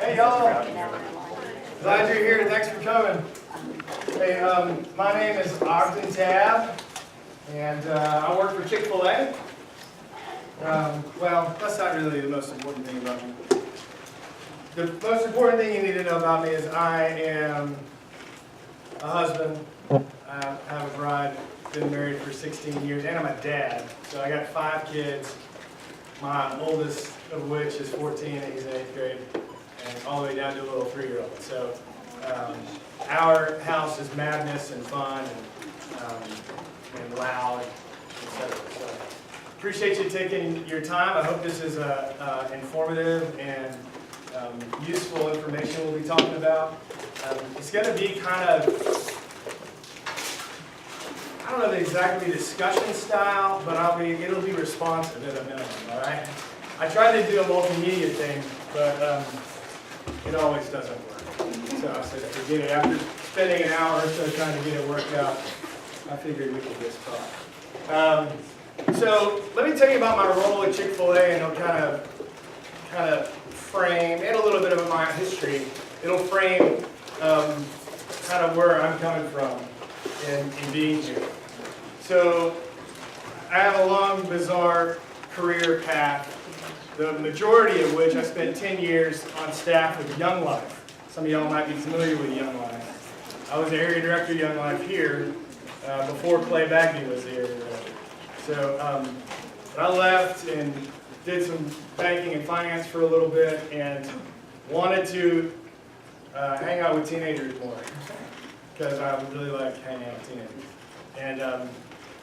Hey y'all, glad you're here. Thanks for coming. Hey, my name is Ogden Tabb, and I work for Chick-fil-A. Well, that's not really the most important thing about me. The most important thing you need to know about me is I am a husband. I have a bride, been married for 16 years, and I'm a dad. So I got 5 kids, my oldest of which is 14 and he's in 8th grade, and all the way down to a little 3-year-old. So our house is madness and fun and loud, etc. So appreciate you taking your time. I hope this is informative and useful information we'll be talking about. It's going to be kind of, I don't know exactly discussion style, but it'll be responsive at a minimum, all right? I tried to do a multimedia thing, but it always doesn't work. So I said, forget it. After spending an hour or so trying to get it worked out, I figured we could just talk. So let me tell you about my role at Chick-fil-A, and it'll kind of frame, and a little bit of my history. It'll frame kind of where I'm coming from in being here. So I have a long, bizarre career path, the majority of which I spent 10 years on staff with Young Life. Some of y'all might be familiar with Young Life. I was the area director of Young Life here before Clay Bagby was the area director. So I left and did some banking and finance for a little bit and wanted to hang out with teenagers more because I really like hanging out with teenagers. And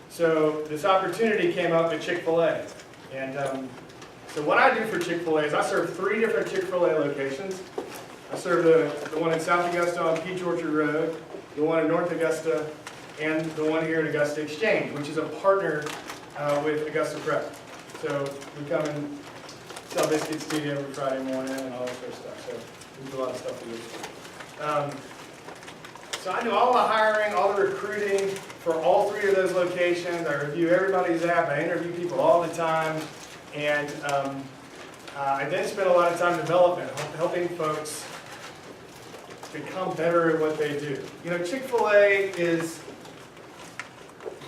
so this opportunity came up at Chick-fil-A. And so what I do for Chick-fil-A is I serve 3 different Chick-fil-A locations. I serve the one in South Augusta on Peach Orchard Road, the one in North Augusta, and the one here at Augusta Exchange, which is a partner with Augusta Prep. So we come and sell biscuits to you every Friday morning and all that sort of stuff. So we do a lot of stuff to do. So I do all the hiring, all the recruiting for all 3 of those locations. I review everybody's app. I interview people all the time. And I then spend a lot of time development, helping folks become better at what they do. You know, Chick-fil-A is,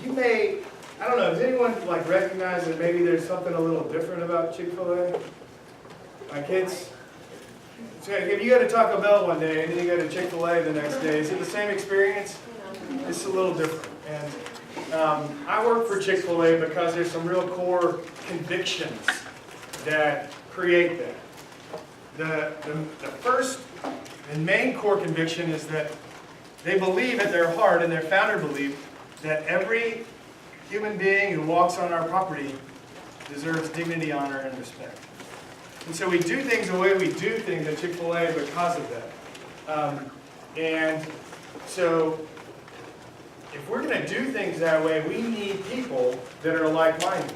I don't know, does anyone like recognize that maybe there's something a little different about Chick-fil-A? My kids, so if you go to Taco Bell one day and then you go to Chick-fil-A the next day, is it the same experience? It's a little different. And I work for Chick-fil-A because there's some real core convictions that create that. The first and main core conviction is that they believe at their heart, and their founder believed, that every human being who walks on our property deserves dignity, honor, and respect. And so we do things the way we do things at Chick-fil-A because of that. And so if we're going to do things that way, we need people that are like-minded,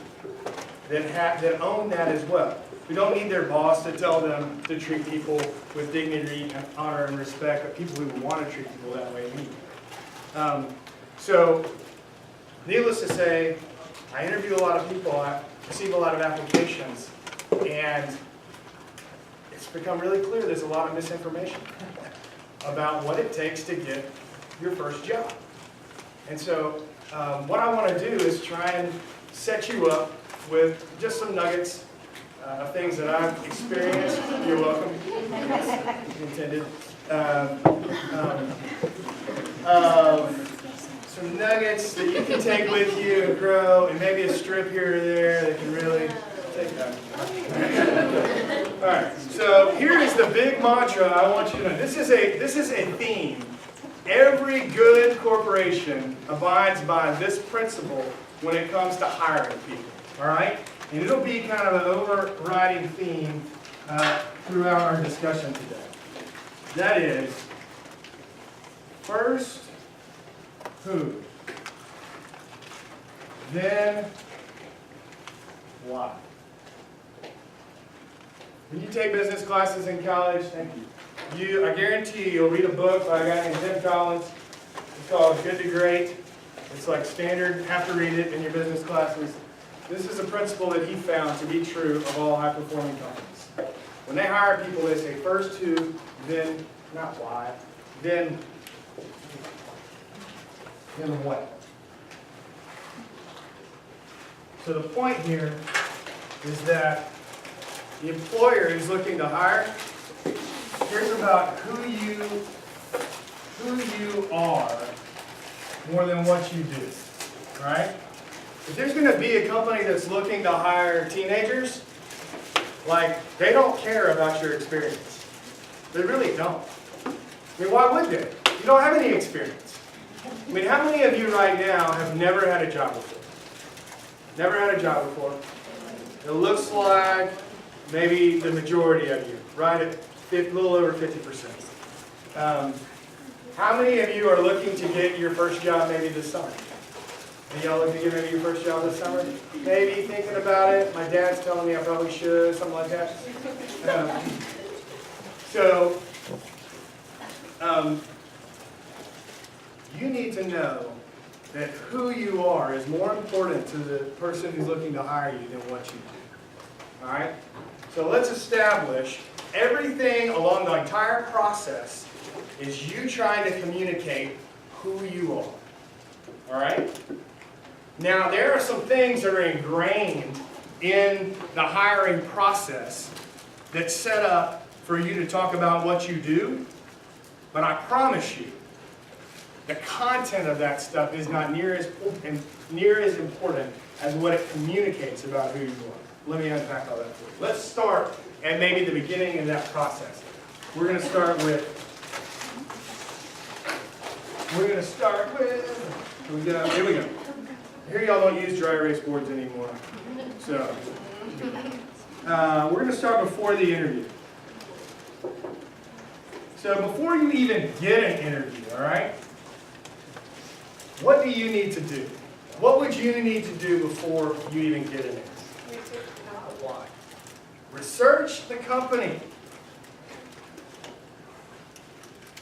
that own that as well. We don't need their boss to tell them to treat people with dignity, and honor, and respect, but people who want to treat people that way need. So, needless to say, I interview a lot of people, I receive a lot of applications, and it's become really clear there's a lot of misinformation about what it takes to get your first job. And so, what I want to do is try and set you up with just some nuggets of things that I've experienced. You're welcome. Intended. Some nuggets that you can take with you and grow, and maybe a strip here or there that can really take that. All right. So here is the big mantra I want you to know. This is a theme. Every good corporation abides by this principle when it comes to hiring people. All right? And it'll be kind of an overriding theme throughout our discussion today. That is, first, who? Then, why? When you take business classes in college, thank you. I guarantee you'll read a book by a guy named Tim Collins. It's called Good to Great. It's like standard, have to read it in your business classes. This is a principle that he found to be true of all high-performing companies. When they hire people, they say first who, then, not why, then what. So the point here is that the employer is looking to hire cares about who you are more than what you do, right? If there's going to be a company that's looking to hire teenagers, like, they don't care about your experience. They really don't. I mean, why would they? You don't have any experience. I mean, how many of you right now have never had a job before? Never had a job before? It looks like maybe the majority of you, right at a little over 50%. How many of you are looking to get your first job maybe this summer? Are y'all looking to get maybe your first job this summer? Maybe thinking about it. My dad's telling me I probably should, something like that. You need to know that who you are is more important to the person who's looking to hire you than what you do. All right? So let's establish everything along the entire process is you trying to communicate who you are. All right? Now, there are some things that are ingrained in the hiring process that set up for you to talk about what you do, but I promise you, the content of that stuff is not near as important as what it communicates about who you are. Let me unpack all that for you. Let's start at maybe the beginning of that process. We're going to start with, here we go. Here y'all don't use dry erase boards anymore. So, we're going to start before the interview. So before you even get an interview, all right, what do you need to do? What would you need to do before you even get an interview? Why? Research the company.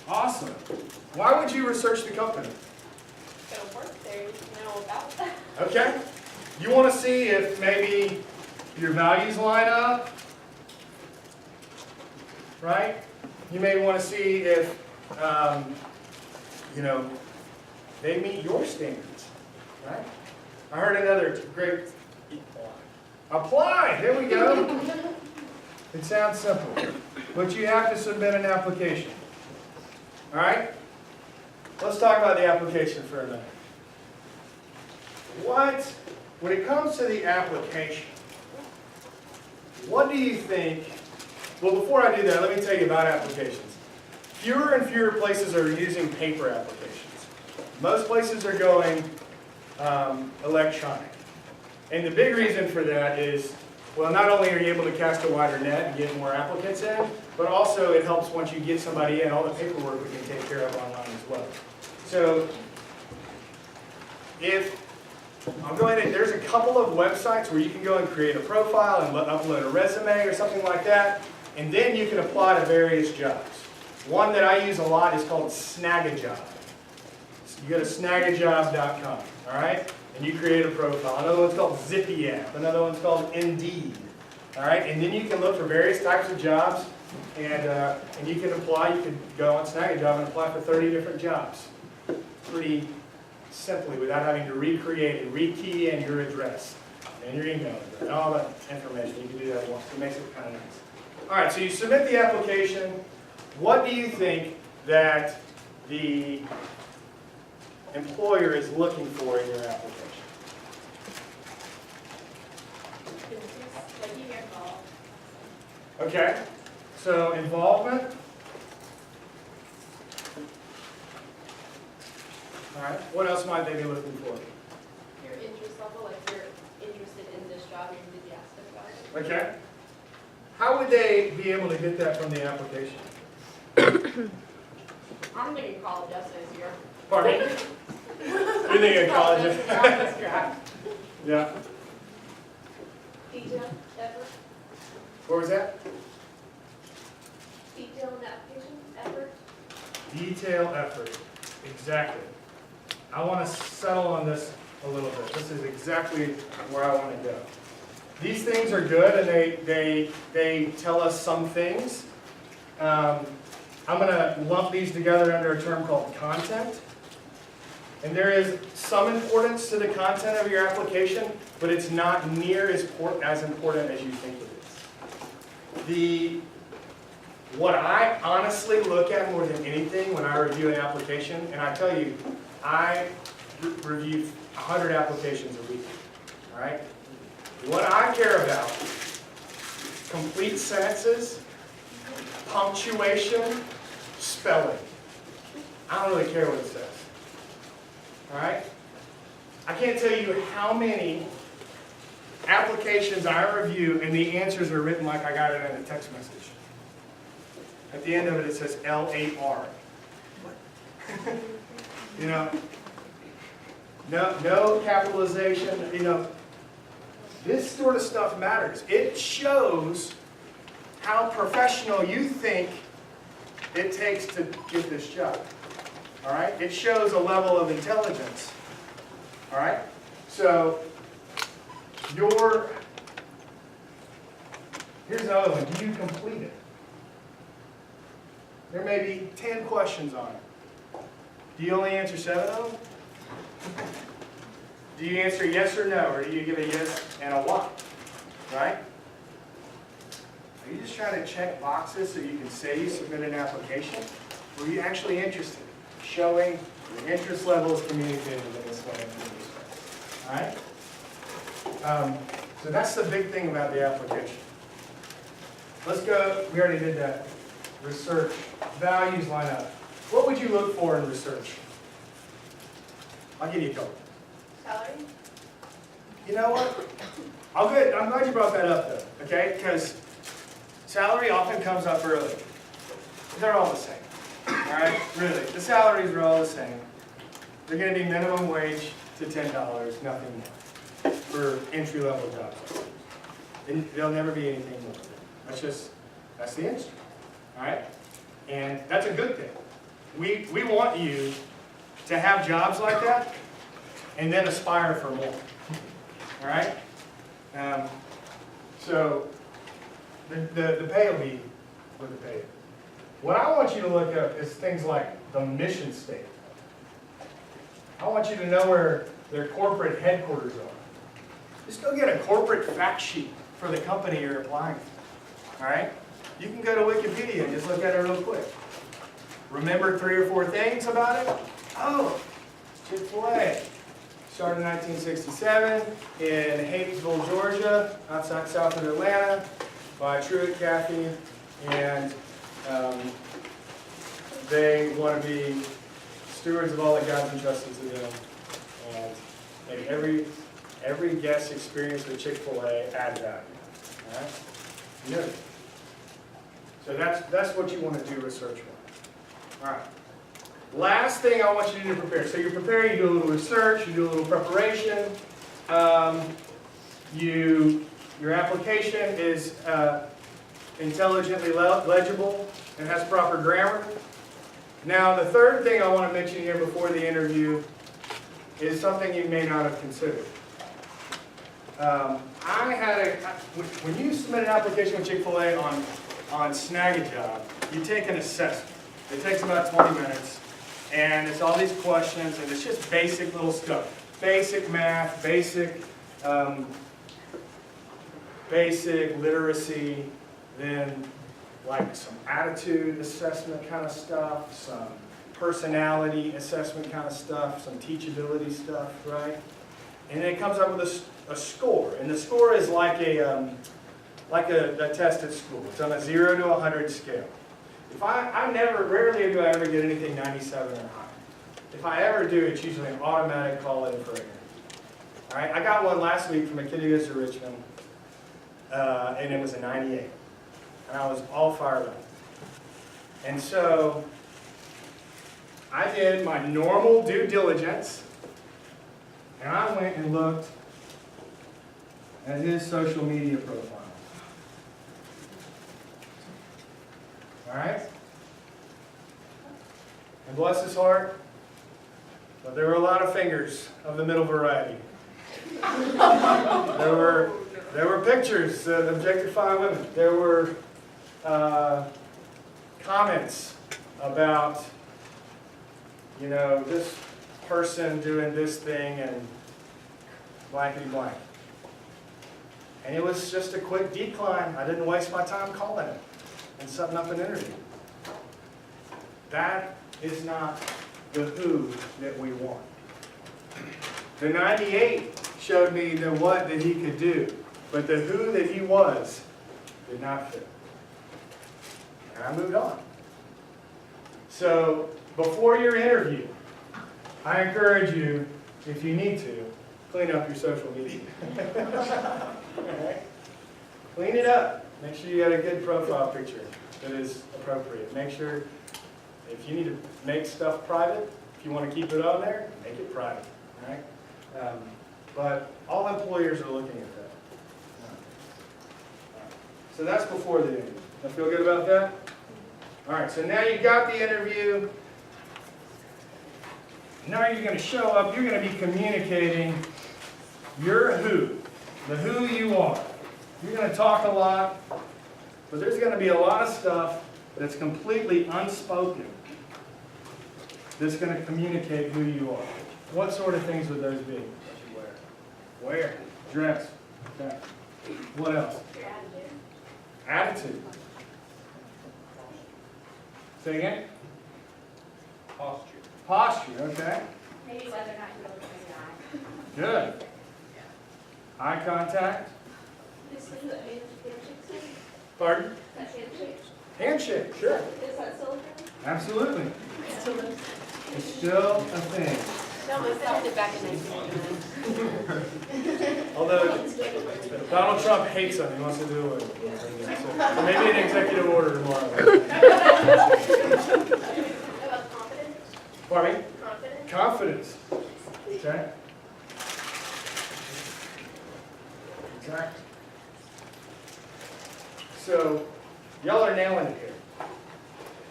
Awesome. Why would you research the company? Go work there, you know about that. Okay. You want to see if maybe your values line up, right? You may want to see if, they meet your standards, right? I heard another great, apply, there we go. It sounds simple, but you have to submit an application, all right? Let's talk about the application for a minute. When it comes to the application, what do you think, well, before I do that, let me tell you about applications. Fewer and fewer places are using paper applications. Most places are going electronic. And the big reason for that is, well, not only are you able to cast a wider net and get more applicants in, but also it helps once you get somebody in, all the paperwork we can take care of online as well. So, there's a couple of websites where you can go and create a profile and upload a resume or something like that, and then you can apply to various jobs. One that I use a lot is called Snagajob. You go to snagajob.com, all right? And you create a profile. Another one's called Zippy App. Another one's called Indeed, all right? And then you can look for various types of jobs, and you can apply. You can go on Snagajob and apply for 30 different jobs pretty simply without having to recreate and rekey in your address and your email address and all that information. You can do that once. It makes it kind of nice. All right, so you submit the application. What do you think that the employer is looking for in your application? Like you get involved. Okay, so involvement. All right, what else might they be looking for? Your interest level, like you're interested in this job, you're enthusiastic about it. Okay. How would they be able to get that from the application? I'm thinking college essays here. Pardon me? You're thinking college? Yeah. Detail, effort. What was that? Detail in the application, effort. Detail, effort. Exactly. I want to settle on this a little bit. This is exactly where I want to go. these things are good, and they tell us some things. I'm going to lump these together under a term called content. And there is some importance to the content of your application, but it's not near as important as you think it is. What I honestly look at more than anything when I review an application, and I tell you, I review 100 applications a week. All right? What I care about, complete sentences, punctuation, spelling. I don't really care what it says. All right? I can't tell you how many applications I review and the answers are written like I got it in a text message. At the end of it, it says L8R. You know, no capitalization. You know, this sort of stuff matters. It shows how professional you think it takes to get this job. All right? It shows a level of intelligence. All right? So, here's another one. Do you complete it? There may be 10 questions on it. Do you only answer 7 of them? Do you answer yes or no, or do you give a yes and a why? Right? Are you just trying to check boxes so you can say you submit an application? Or are you actually interested? Showing your interest level is communicated in this way. All right? So that's the big thing about the application. Let's go, we already did that. Research. Values line up. What would you look for in research? I'll give you a couple. Salary? You know what? I'm glad you brought that up though, okay? Because salary often comes up early. They're all the same. All right? Really. The salaries are all the same. They're going to be minimum wage to $10, nothing more, for entry-level jobs. And there'll never be anything more. That's the industry. All right? And that's a good thing. We want you to have jobs like that and then aspire for more. All right? So the pay will be what the pay is. What I want you to look up is things like the mission statement. I want you to know where their corporate headquarters are. Just go get a corporate fact sheet for the company you're applying for. All right? You can go to Wikipedia and just look at it real quick. Remember 3 or 4 things about it? Oh, Chick-fil-A. Started in 1967 in Hayesville, Georgia, outside south of Atlanta, by Truett Cathy, and they want to be stewards of all that God's entrusted to them. And make every guest experience with Chick-fil-A add value. All right? You know. So that's what you want to do research-wise. All right. Last thing I want you to do to prepare. So you're preparing, you do a little research, you do a little preparation. Your application is intelligently legible and has proper grammar. Now, the third thing I want to mention here before the interview is something you may not have considered. When you submit an application with Chick-fil-A on Snag-a-Job, you take an assessment. It takes about 20 minutes, and it's all these questions, and it's just basic little stuff. Basic math, basic literacy, then like some attitude assessment kind of stuff, some personality assessment kind of stuff, some teachability stuff, right? And then it comes up with a score, and the score is like a test at school. It's on a 0 to 100 scale. Rarely do I ever get anything 97 or higher. If I ever do, it's usually an automatic call in for an interview. All right, I got one last week from a kid who goes to Richmond, and it was a 98. And I was all fired up. And so I did my normal due diligence, and I went and looked at his social media profile. All right? And bless his heart, but there were a lot of fingers of the middle variety. There were There were pictures that objectify women. There were comments about, you know, this person doing this thing and blankety blank. And it was just a quick decline. I didn't waste my time calling it and setting up an interview. That is not the who that we want. The 98 showed me the what that he could do, but the who that he was did not fit. And I moved on. So before your interview, I encourage you, if you need to, clean up your social media. Right? Clean it up. Make sure you got a good profile picture that is appropriate. Make sure if you need to make stuff private, if you want to keep it on there, make it private. Right? But all employers are looking at that. So that's before the interview. I feel good about that? All right, so now you got the interview. Now you're going to show up. You're going to be communicating your who, the who you are. You're going to talk a lot, but there's going to be a lot of stuff that's completely unspoken that's going to communicate who you are. What sort of things would those be? What you wear. Wear. Dress. Okay. What else? Your attitude. Attitude. Say again? Posture. Posture, okay. Maybe whether or not you look in the Good. Eye contact. eye. Is the handshake thing? Pardon? That handshake? Handshake, sure. Is that still a thing? Absolutely. Still is. It's still a thing. No, we found it back in 1999. Although Donald Trump hates them, he wants to do away with it. So maybe an executive order tomorrow. About confidence? Pardon me? Confidence? Confidence. Okay. Exactly. So, y'all are nailing it here.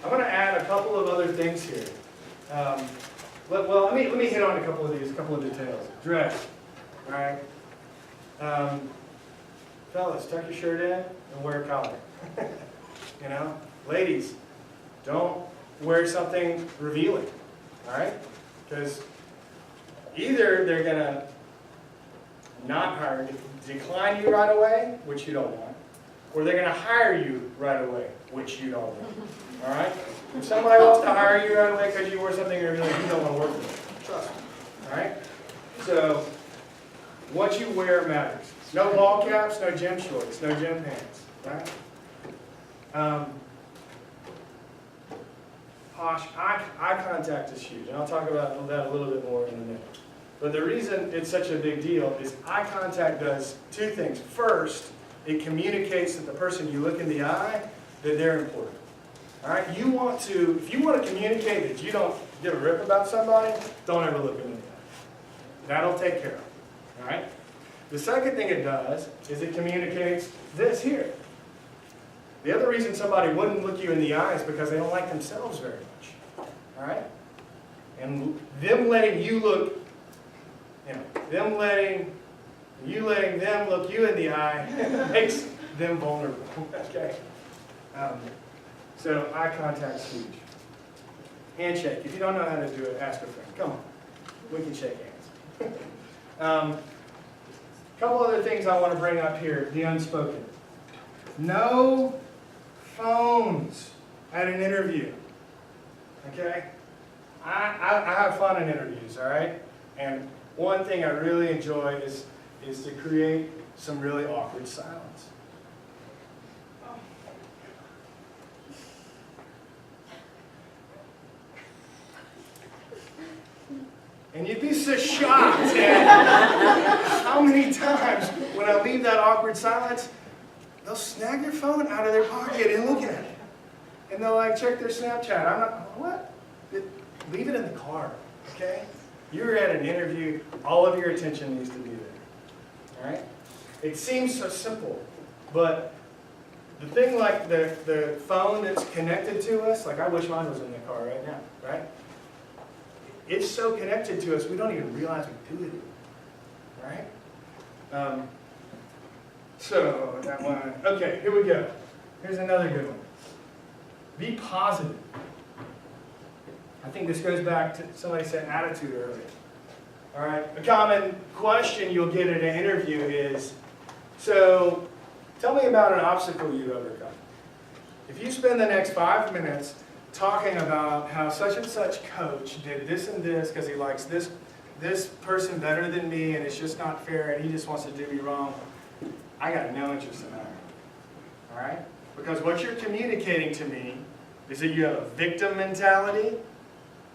I'm going to add a couple of other things here. Let me hit on a couple of these, a couple of details. Dress. All right. Fellas, tuck your shirt in and wear a collar. You know, ladies, don't wear something revealing. All right, because either they're gonna not hire you, decline you right away, which you don't want, or they're gonna hire you right away, which you don't want. All right. If somebody wants to hire you right away because you wore something revealing, you don't want to work with them. Trust me. All right. So, what you wear matters. No ball caps, no gym shorts, no gym pants, right? Eye contact is huge, and I'll talk about that a little bit more in a minute. But the reason it's such a big deal is eye contact does two things. First, it communicates that the person you look in the eye, that they're important. All right? If you want to communicate that you don't give a rip about somebody, don't ever look in the eye. That'll take care of it. All right? The second thing it does is it communicates this here. The other reason somebody wouldn't look you in the eye is because they don't like themselves very much. All right? And them letting you look, them letting them look you in the eye makes them vulnerable. Okay? So eye contact's huge. Handshake. If you don't know how to do it, ask a friend. Come on. We can shake hands. Couple other things I want to bring up here, the unspoken. No phones at an interview. Okay? I have fun in interviews, all right? And one thing I really enjoy is to create some really awkward silence. And you'd be so shocked at how many times when I leave that awkward silence, they'll snag your phone out of their pocket and look at it. And they'll like check their Snapchat. I'm not, what? Leave it in the car, okay? You're at an interview, all of your attention needs to be there, all right? It seems so simple, but the thing like the phone that's connected to us, like I wish mine was in the car right now, right? It's so connected to us, we don't even realize we do it, right? So, that one, okay, here we go. Here's another good one. Be positive. I think this goes back to, somebody said attitude earlier. All right, a common question you'll get at an interview is, so tell me about an obstacle you overcome. If you spend the next 5 minutes talking about how such and such coach did this and this because he likes this person better than me and it's just not fair and he just wants to do me wrong, I got no interest in that. All right? Because what you're communicating to me is that you have a victim mentality.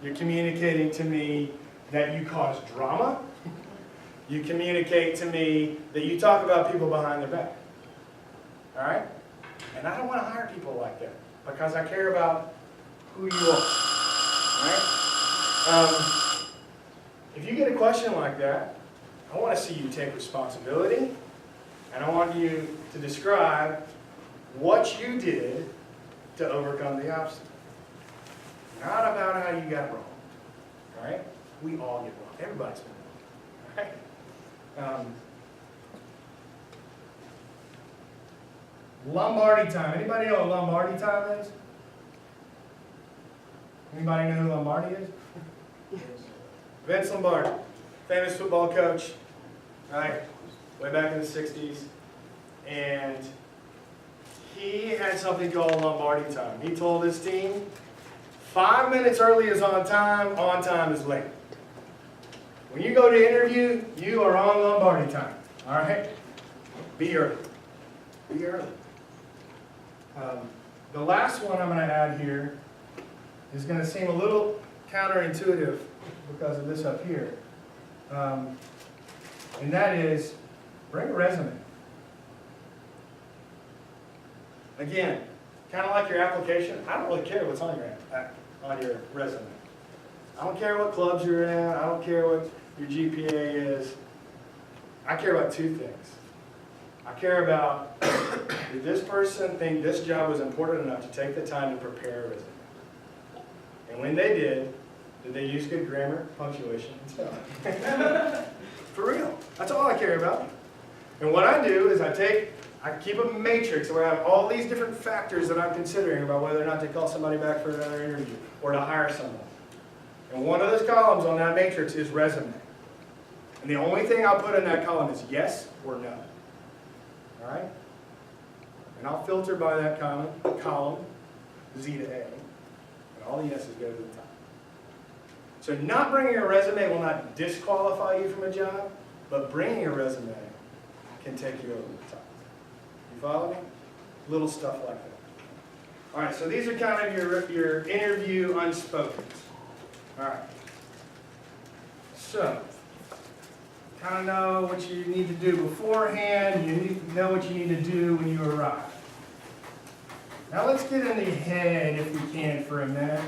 You're communicating to me that you cause drama. You communicate to me that you talk about people behind their back. All right? And I don't want to hire people like that because I care about who you are. All right? If you get a question like that, I want to see you take responsibility, and I want you to describe what you did to overcome the obstacle. Not about how you got wrong. All right? We all get wrong. Everybody's been wrong. All right? Lombardi time. Anybody know what Lombardi time is? Anybody know who Lombardi is? Vince Lombardi, famous football coach, right? Way back in the 60s. And he had something called Lombardi time. He told his team, 5 minutes early is on time is late. When you go to interview, you are on Lombardi time. All right? Be early. Be early. The last one I'm going to add here is going to seem a little counterintuitive because of this up here. And that is, bring a resume. Again, kind of like your application, I don't really care what's on your resume. I don't care what clubs you're in. I don't care what your GPA is. I care about two things. I care about, did this person think this job was important enough to take the time to prepare a resume? And when they did they use good grammar, punctuation, and spelling? For real. That's all I care about. And what I do is I keep a matrix where I have all these different factors that I'm considering about whether or not to call somebody back for another interview or to hire someone. And one of those columns on that matrix is resume. And the only thing I'll put in that column is yes or no. All right? And I'll filter by that column, Z to A, and all the yeses go to the top. So not bringing a resume will not disqualify you from a job, but bringing a resume can take you over the top. You follow me? Little stuff like that. All right, so these are kind of your interview unspokens. All right. So, kind of know what you need to do beforehand. You need to know what you need to do when you arrive. Now let's get in the head, if we can, for a minute,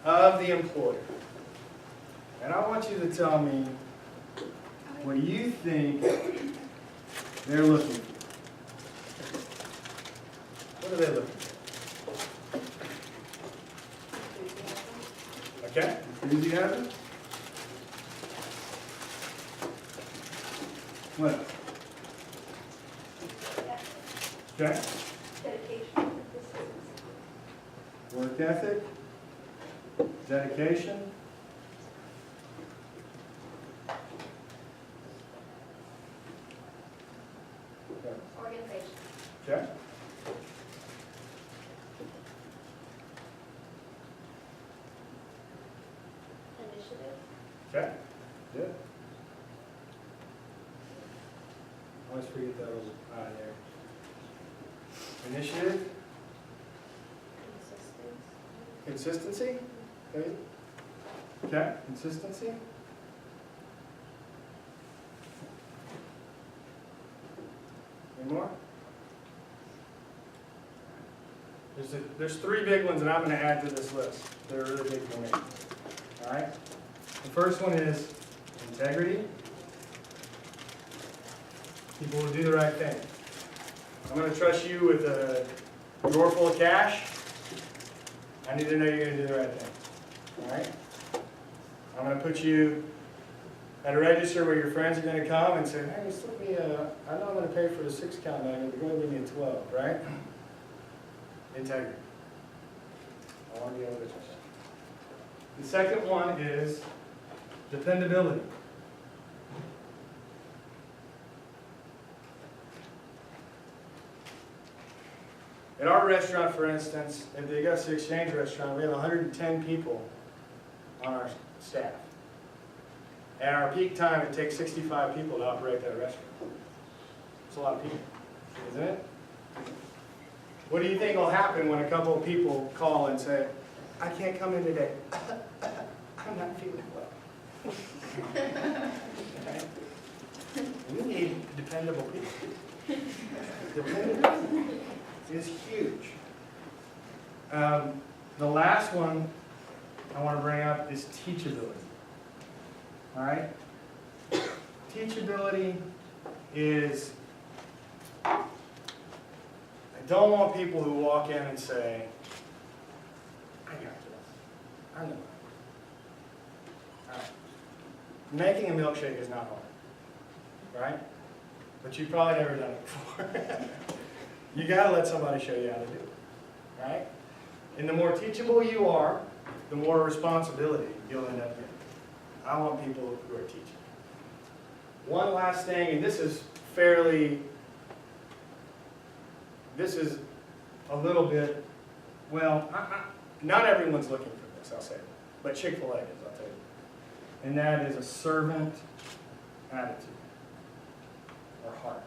of the employer. And I want you to tell me what you think they're looking for. What are they looking for? Okay, enthusiasm. What? Okay. Dedication. Work ethic. Dedication. Organization. Okay. Initiative. Okay. Good. I always forget that little I there. Initiative. Consistency. Okay. Okay. Consistency. Any more? There's three big ones that I'm going to add to this list. They're really big for me. All right? The first one is integrity. People will do the right thing. I'm going to trust you with a drawer full of cash. I need to know you're going to do the right thing. All right? I'm going to put you at a register where your friends are going to come and say, hey, slip me a, I know I'm going to pay for a 6-count nugget, but go ahead and give me a 12, right? Integrity. I want to be able to trust that. The second one is dependability. At our restaurant, for instance, at the Augusta Exchange restaurant, we have 110 people on our staff. At our peak time, it takes 65 people to operate that restaurant. It's a lot of people, isn't it? What do you think will happen when a couple of people call and say, I can't come in today. I'm not feeling well. Okay? We need dependable people. Dependability is huge. The last one I want to bring up is teachability. All right? Teachability is, I don't want people who walk in and say, I got this. I know. All right. Making a milkshake is not hard, right? But you've probably never done it before. You got to let somebody show you how to do it, right? And the more teachable you are, the more responsibility you'll end up getting. I want people who are teaching. One last thing, and this is a little bit, well, not everyone's looking for this, I'll say that. But Chick-fil-A is, I'll tell you. And that is a servant attitude or heart.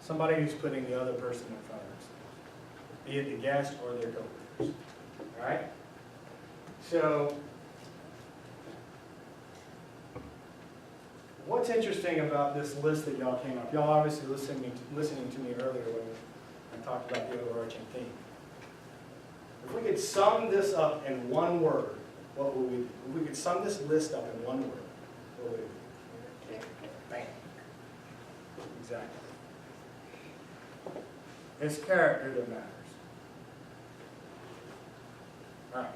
Somebody who's putting the other person in front of themselves, be it the guest or their coworkers. All right? So, what's interesting about this list that y'all came up? Y'all obviously listening to me earlier when I talked about the overarching theme. If we could sum this up in one word, what would we do? If we could sum this list up in one word, what would it be? Bam. Exactly. It's character that matters. All right.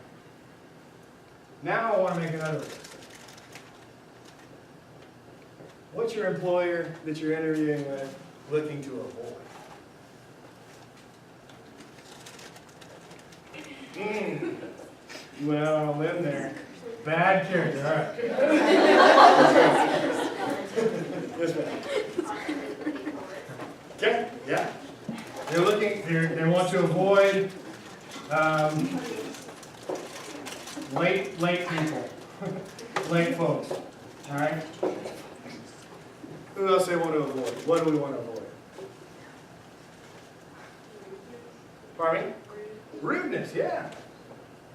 Now I want to make another list. What's your employer that you're interviewing with looking to avoid? You went out on a limb there. Bad character. All right. This way. Okay. Yeah. They're looking. They want to avoid late people, late folks. All right. Who else they want to avoid? What do we want to avoid? Pardon me? Rudeness, yeah.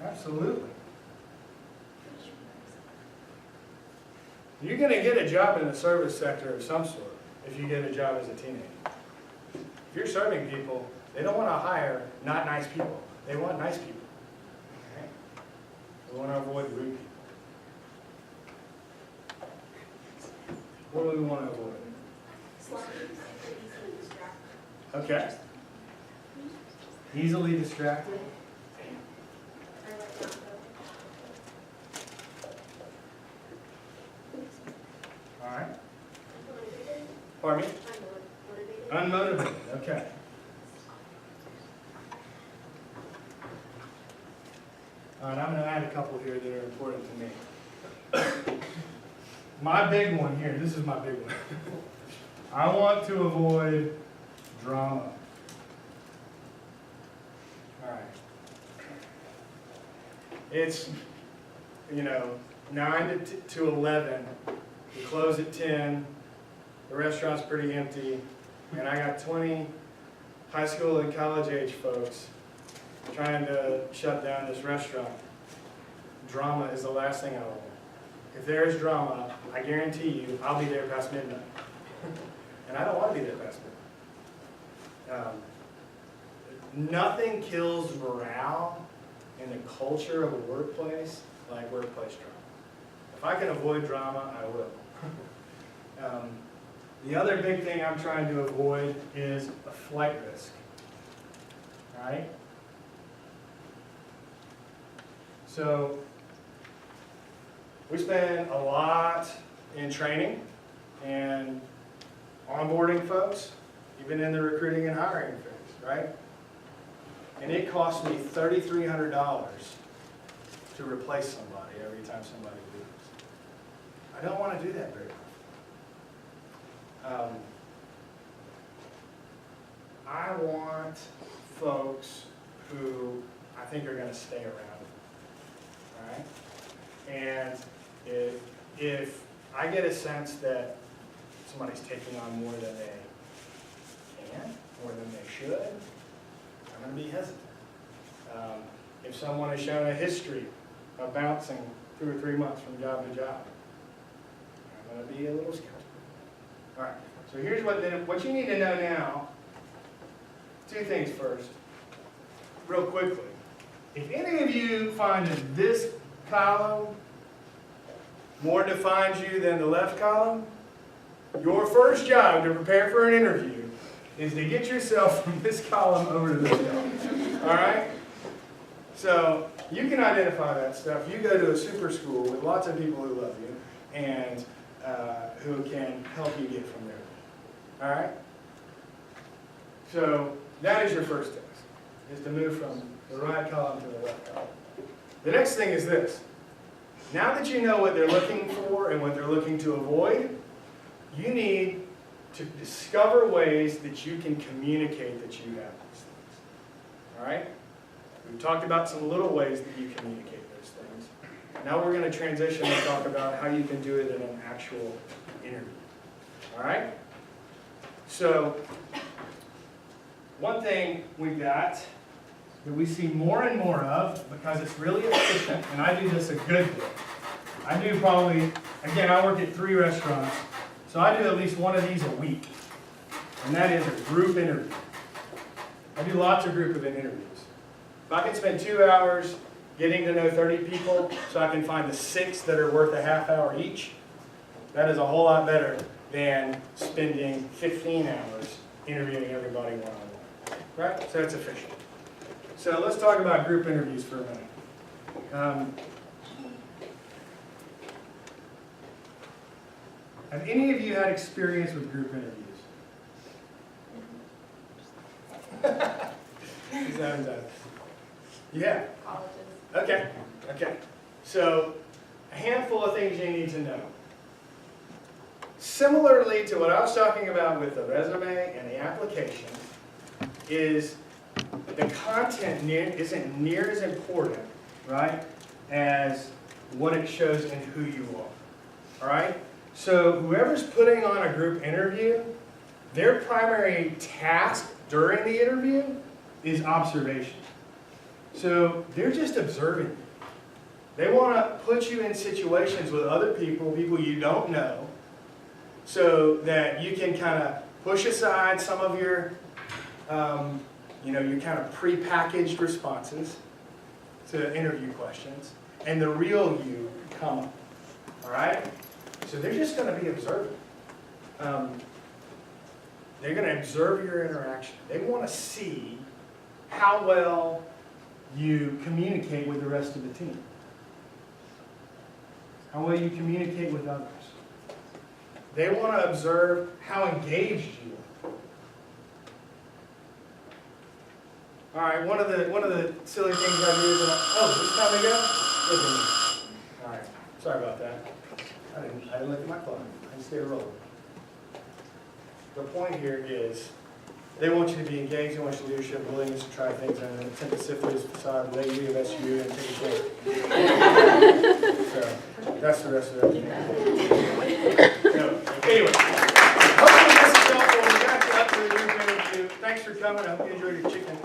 Absolutely. You're going to get a job in the service sector of some sort if you get a job as a teenager. If you're serving people, they don't want to hire not nice people. They want nice people. Okay? They want to avoid rude people. What do we want to avoid? Okay. Easily distracted. All right. Pardon me? Unmotivated. Okay. All right, I'm going to add a couple here that are important to me. My big one here, this is my big one. I want to avoid drama. All right. It's, 9 to 11. We close at 10. The restaurant's pretty empty. And I got 20 high school and college age folks trying to shut down this restaurant. Drama is the last thing I want. If there is drama, I guarantee you I'll be there past midnight. And I don't want to be there past midnight. Nothing kills morale in the culture of a workplace like workplace drama. If I can avoid drama, I will. The other big thing I'm trying to avoid is a flight risk. All right? We spend a lot in training and onboarding folks, even in the recruiting and hiring phase, right? And it costs me $3,300 to replace somebody every time somebody leaves. I don't want to do that very often. I want folks who I think are going to stay around, all right? And if I get a sense that somebody's taking on more than they can, more than they should, I'm going to be hesitant. If someone has shown a history of bouncing 2 or 3 months from job to job, I'm going to be a little skeptical. All right, so here's what you need to know now. 2 things first, real quickly. If any of you find that this column more defines you than the left column, your first job to prepare for an interview is to get yourself from this column over to this column. All right? So you can identify that stuff. You go to a super school with lots of people who love you and who can help you get from there. All right? So that is your first task, is to move from the right column to the left column. The next thing is this. Now that you know what they're looking for and what they're looking to avoid, you need to discover ways that you can communicate that you have these things. All right? We've talked about some little ways that you communicate those things. Now we're going to transition and talk about how you can do it in an actual interview. All right? So, one thing we've got that we see more and more of, because it's really efficient, and I do this a good bit. I do probably, again, I work at 3 restaurants, so I do at least one of these a week. And that is a group interview. I do lots of group event interviews. If I can spend 2 hours getting to know 30 people so I can find the 6 that are worth a half hour each, that is a whole lot better than spending 15 hours interviewing everybody one-on-one. Right? So it's efficient. So let's talk about group interviews for a minute. Have any of you had experience with group interviews? Yeah. Colleges. Okay. So a handful of things you need to know. Similarly to what I was talking about with the resume and the application, is the content isn't near as important, right, as what it shows in who you are. All right? So whoever's putting on a group interview, their primary task during the interview is observation. So they're just observing you. They want to put you in situations with other people you don't know, so that you can kind of push aside some of your, your kind of pre-packaged responses to interview questions, and the real you come up. All right? So they're just going to be observing. They're going to observe your interaction. They want to see how well you communicate with the rest of the team. How well you communicate with others. They want to observe how engaged you are. All right, one of the silly things I do is, it's time to go? Look at me. All right, sorry about that. I didn't look at my clock. I just stayed rolling. The point here is, they want you to be engaged, they want your leadership, willingness to try things, and an attempt to sift through this facade, lay you, SU, and take a chance. So, that's the rest of it. So, anyway, hopefully this is helpful. We got you up to the group interview. Thanks for coming. I hope you enjoyed your chicken.